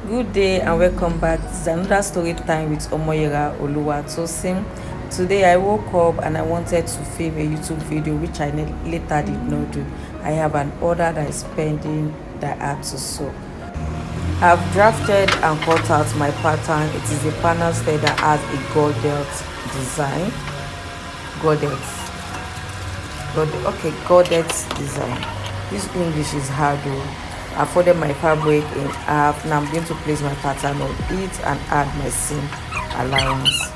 Good day and welcome back. This is another story time with Omoyera Oluwatosin. Today I woke up and I wanted to film a YouTube video which I later did not do. I have an order that is pending that I have to sew. I've drafted and cut out my pattern. It is a panel set that has a goddess design. Goddess. Goddess design. This English is hard though. I folded my fabric in half. Now I'm going to place my pattern on it and add my seam allowance.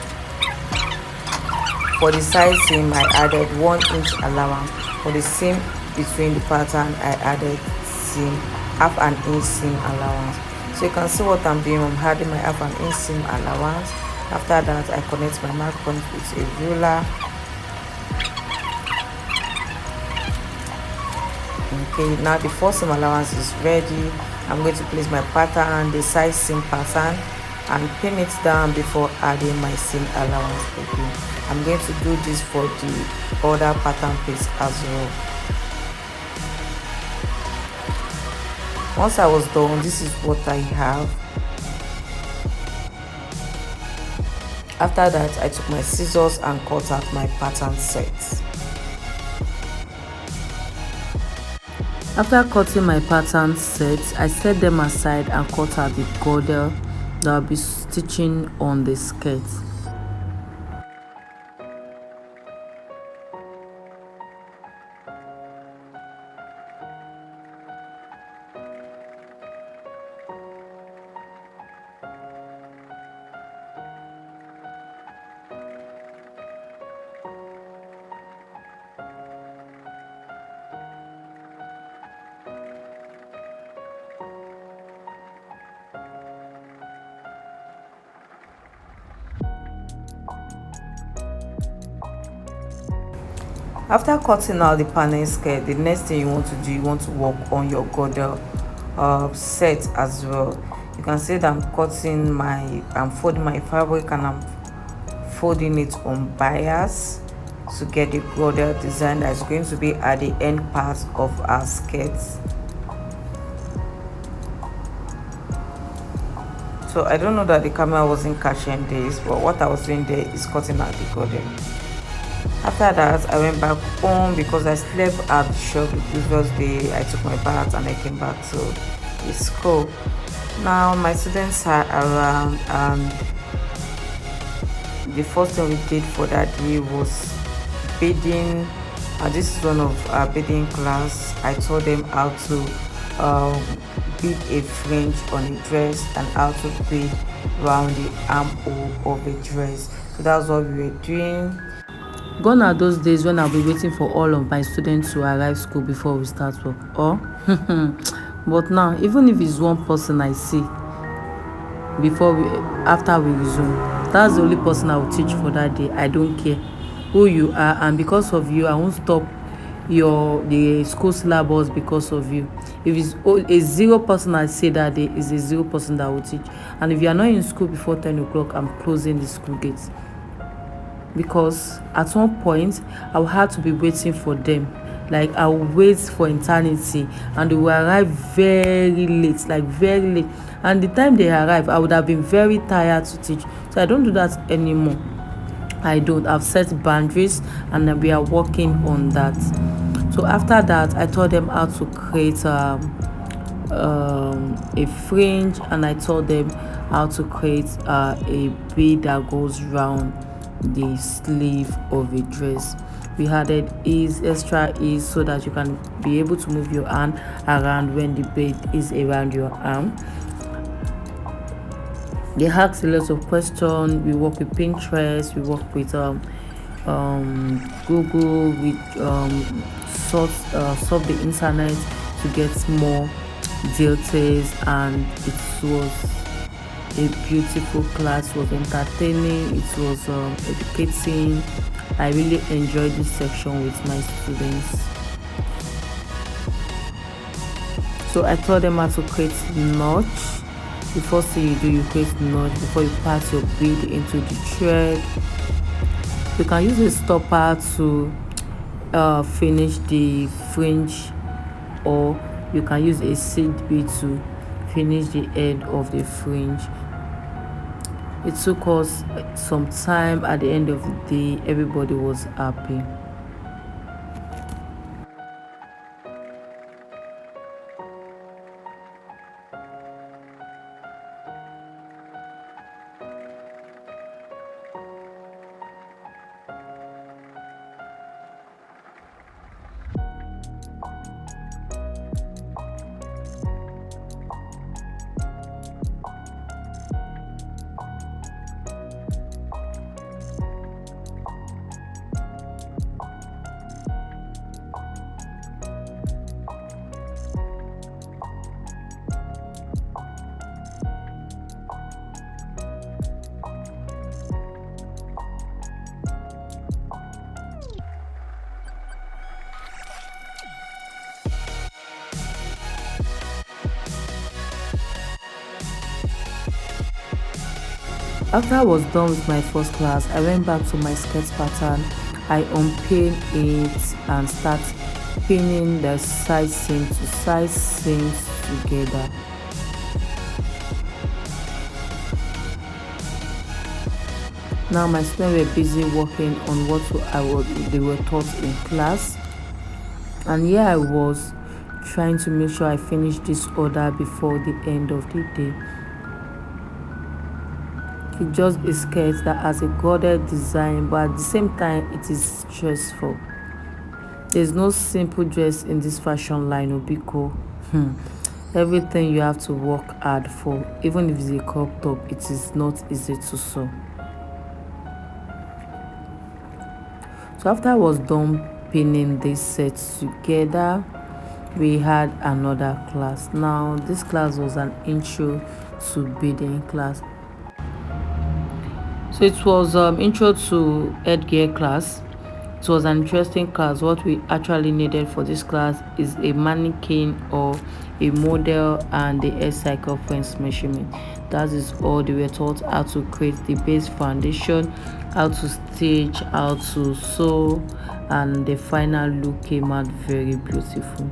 For the side seam, I added 1 inch allowance. For the seam between the pattern, I added seam half an inch seam allowance. So you can see what I'm doing. I'm adding my half an inch seam allowance. After that, I connect my mark point with a ruler. Okay, now the first seam allowance is ready. I'm going to place my pattern, the side seam pattern, and pin it down before adding my seam allowance again. I'm going to do this for the other pattern piece as well. Once I was done, this is what I have. After that, I took my scissors and cut out my pattern sets. After cutting my pattern sets, I set them aside and cut out the girdle that I'll be stitching on the skirt. After cutting out the panel skirt, the next thing you want to do, you want to work on your girdle set as well. You can see that I'm folding my fabric and I'm folding it on bias to get the girdle design that is going to be at the end part of our skirt. So I don't know that the camera wasn't catching this, but what I was doing there is cutting out the girdle. After that, I went back home because I slept at the shop the previous day. I took my bath and I came back to the school. Now my students are around and the first thing we did for that day was beading. This is one of our beading class. I taught them how to bead a fringe on a dress and how to bead around the armhole of a dress. So that's what we were doing. Gone are those days when I'll be waiting for all of my students to arrive school before we start work. But now, even if it's one person I see after we resume, that's the only person I will teach for that day. I don't care who you are, and because of you, I won't stop the school syllabus because of you. If it's a 0 person I say that day, is a 0 person that will teach. And if you are not in school before 10 o'clock, I'm closing the school gates. Because at one point I will have to be waiting for them. Like I will wait for eternity and they will arrive very late, like very late. And the time they arrive, I would have been very tired to teach. So I don't do that anymore. I've set boundaries and we are working on that. So after that, I taught them how to create a fringe, and I taught them how to create a bead that goes round the sleeve of a dress. We added extra ease so that you can be able to move your hand around when the bead is around your arm. They asked a lot of questions. We work with Pinterest, we work with Google, we surf the internet to get more details, and it was a beautiful class. It was entertaining, it was educating. I really enjoyed this section with my students. So I taught them how to create notch. The first thing you do, you create notch before you pass your bead into the thread. You can use a stopper to finish the fringe, or you can use a seed bead to finished the end of the fringe. It took us some time. At the end of the day, everybody was happy. After I was done with my first class, I went back to my skirt pattern. I unpinned it and start pinning the side seams together. Now my students were busy working on they were taught in class, and here I was trying to make sure I finish this order before the end of the day. It's just a skirt that has a guarded design, but at the same time it is stressful. There's no simple dress in this fashion line, Obiko. Everything you have to work hard for, even if it's a crop top, it is not easy to sew. So after I was done pinning this set together, we had another class. Now this class was an intro to beading class. So it was intro to headgear class. It was an interesting class. What we actually needed for this class is a mannequin or a model and the hair circumference measurement. That is all. They were taught how to create the base foundation, how to stitch, how to sew, and the final look came out very beautiful.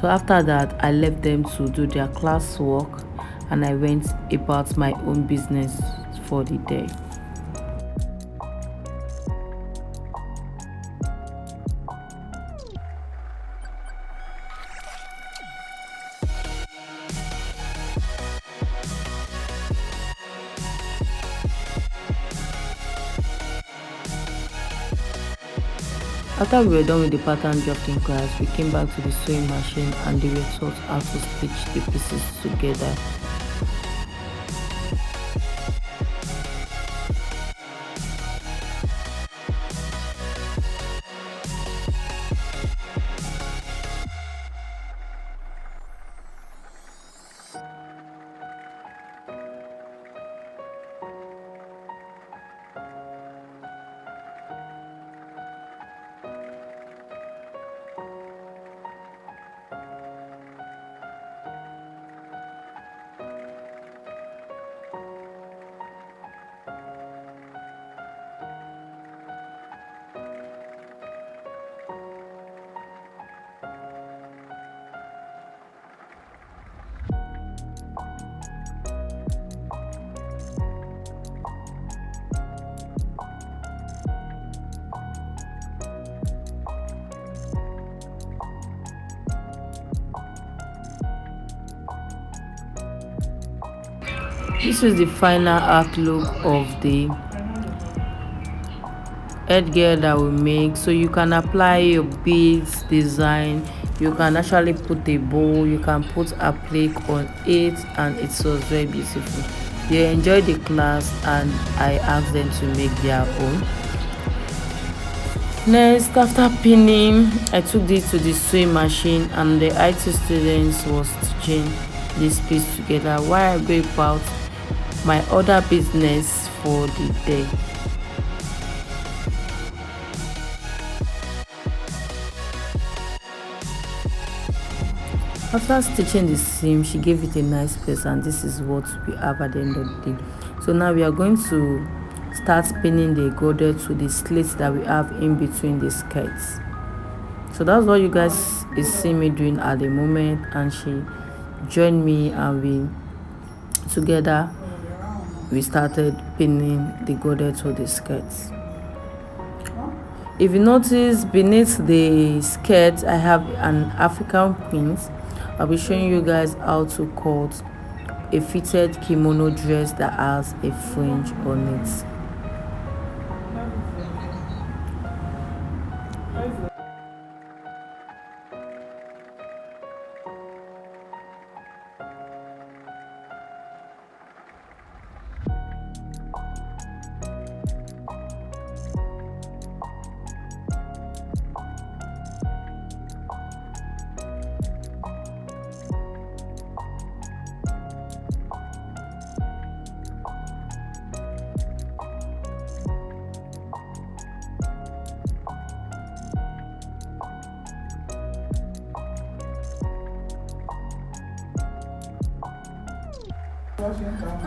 So after that, I left them to do their class work and I went about my own business for the day. After we were done with the pattern drafting class, we came back to the sewing machine and they were taught how to stitch the pieces together. This is the final outlook of the headgear that we make. So you can apply your beads design, you can actually put a bow, you can put a plaque on it, and it was very beautiful. They enjoyed the class and I asked them to make their own. Next, after pinning, I took this to the sewing machine and the IT students was stitching this piece together while I go about my other business for the day. After stitching the seam, she gave it a nice place, and this is what we have at the end of the day. So now we are going to start pinning the border to the slits that we have in between the skirts. So that's what you guys is seeing me doing at the moment, and she joined me, and together we started pinning the goddess to the skirts. If you notice, beneath the skirt I have an African print. I'll be showing you guys how to cut a fitted kimono dress that has a fringe on it.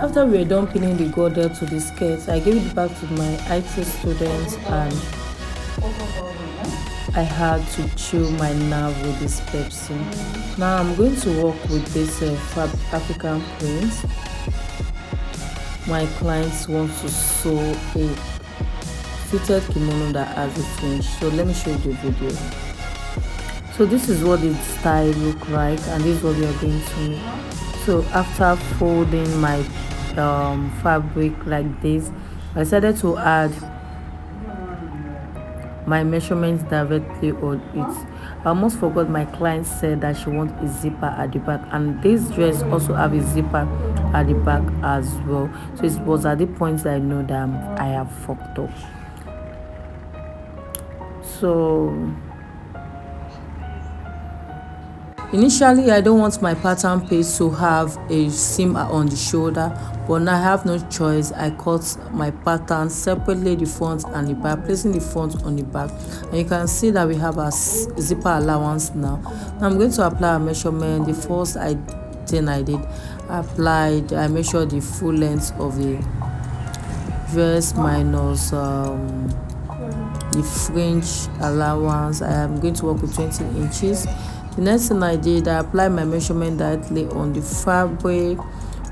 After we were done pinning the girdle to the skirt, I gave it back to my IT students, and I had to chew my nerve with this Pepsi. Now I'm going to work with this African print. My clients want to sew a fitted kimono that has a fringe. So let me show you the video. So this is what the style look like, and this is what we are going to make. So after folding my fabric like this, I decided to add my measurements directly on it. I almost forgot, my client said that she wants a zipper at the back, and this dress also have a zipper at the back as well. So it was at the point that I know that I have fucked up. So initially, I don't want my pattern piece to have a seam on the shoulder, but now I have no choice. I cut my pattern separately, the front and the back, placing the front on the back, and you can see that we have a zipper allowance now. Now I'm going to apply a measurement. The first thing I did, I measured the full length of the dress minus the fringe allowance. I am going to work with 20 inches. The next thing I did, I applied my measurement directly on the fabric.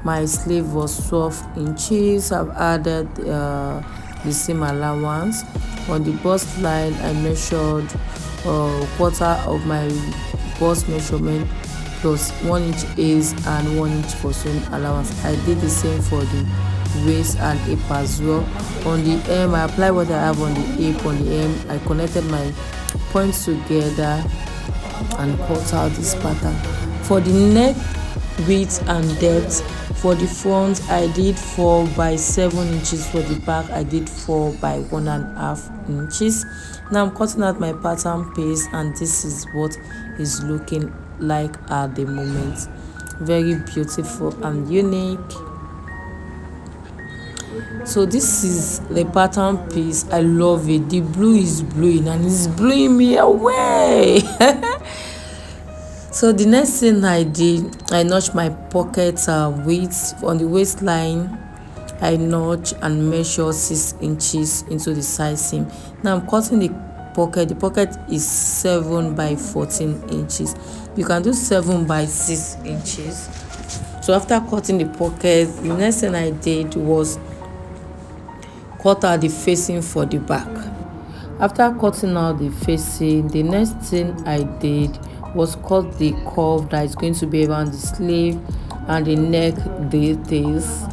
My sleeve was 12 inches. I've added the seam allowance. On the bust line, I measured quarter of my bust measurement plus 1 inch is and 1 inch for sewing allowance. I did the same for the waist and hip as well. On the hem, I applied what I have on the hip. On the hem, I connected my points together and cut out this pattern. For the neck width and depth, for the front I did 4 by 7 inches. For the back I did 4 by 1.5 inches. Now I'm cutting out my pattern piece, and this is what is looking like at the moment. Very beautiful and unique. So this is the pattern piece. I love it. The blue is blowing, and it's blowing me away. So the next thing I did, I notched my pocket width on the waistline. I notch and measure 6 inches into the side seam. Now I'm cutting the pocket. The pocket is 7 by 14 inches. You can do 7 by 6 inches. So after cutting the pocket, the next thing I did was cut out the facing for the back. After cutting out the facing, the next thing I did was cut the curve that is going to be around the sleeve and the neck details.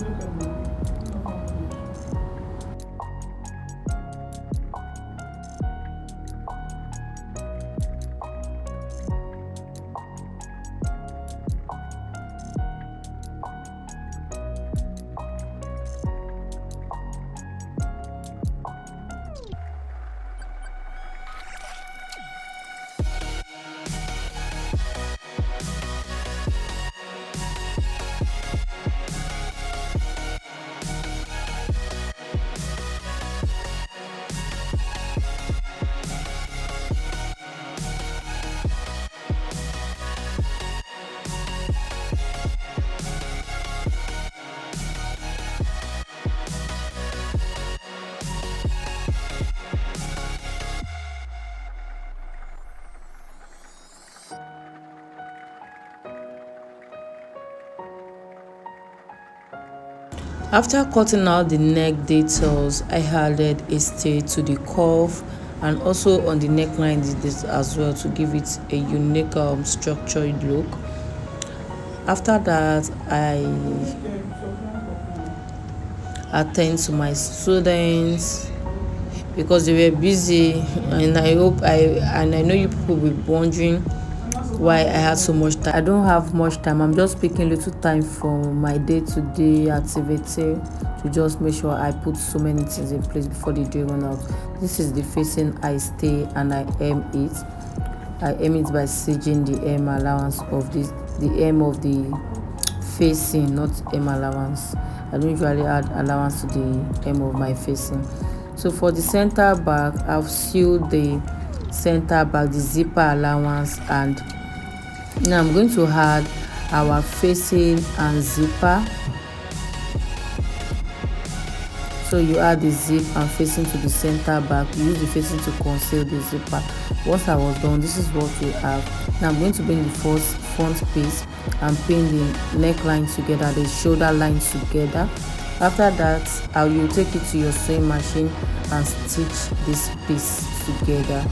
After cutting out the neck details, I added a stay to the curve and also on the neckline did this as well to give it a unique structured look. After that, I attend to my students because they were busy, and I know you people will be wondering why I had so much time. I don't have much time. I'm just picking little time from my day-to-day activity to just make sure I put so many things in place before the day run out. This is the facing I stay and I aim it. I aim it by staging the aim allowance of the aim of the facing, not aim allowance. I don't usually add allowance to the aim of my facing. So for the center back, I've sealed the center back, the zipper allowance, and now I'm going to add our facing and zipper. So you add the zip and facing to the center back. You use the facing to conceal the zipper. Once I was done, this is what we have. Now I'm going to bring the first front piece and pin the neckline together, the shoulder line together. After that, I will take it to your sewing machine and stitch this piece together.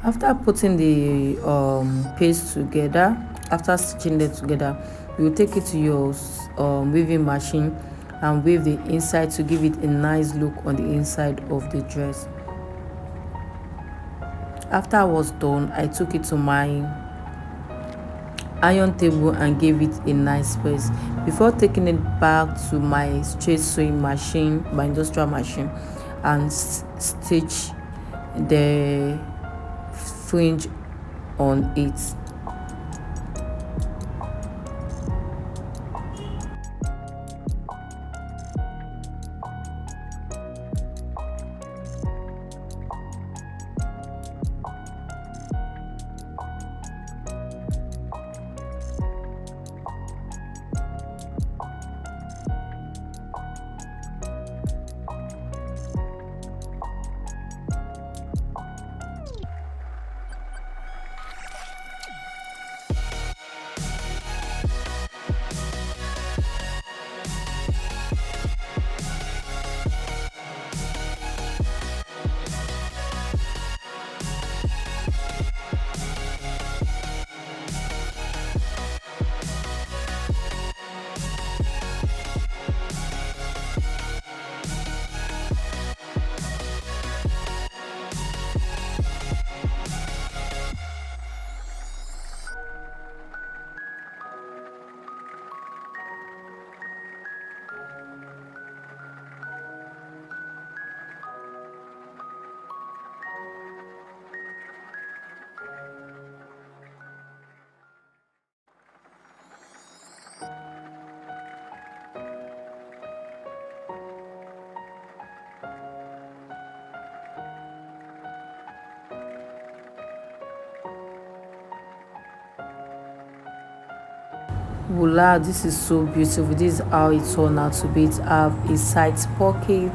After putting the paste together, after stitching it together, you will take it to your weaving machine and weave the inside to give it a nice look on the inside of the dress. After I was done, I took it to my iron table and gave it a nice space before taking it back to my straight sewing machine, my industrial machine, and stitch the fringe on it. Wow, this is so beautiful. This is how it turned out to be. It have a side pocket,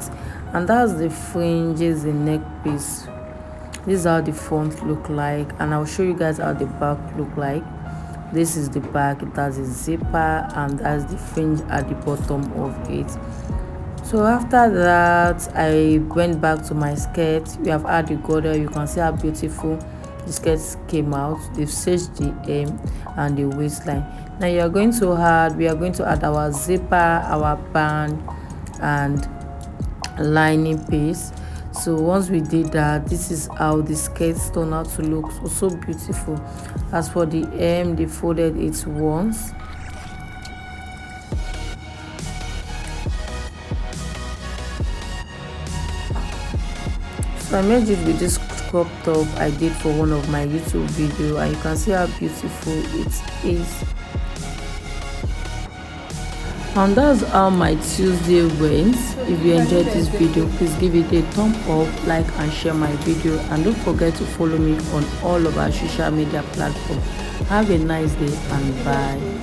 and that's the fringes, the neck piece. This is how the front look like, and I'll show you guys how the back look like. This is the back. It has a zipper, and that's the fringe at the bottom of it. So after that, I went back to my skirt. We have had the border. You can see how beautiful the skirts came out. They've stitched the hem and the waistline. Now we are going to add our zipper, our band, and lining piece. So once we did that, this is how the skirts turn out to look. So beautiful. As for the hem, they folded it once. So I made it with this crop top I did for one of my YouTube video, and you can see how beautiful it is. And that's how my Tuesday went. If you enjoyed this video, please give it a thumb up, like and share my video, and don't forget to follow me on all of our social media platforms. Have a nice day and bye.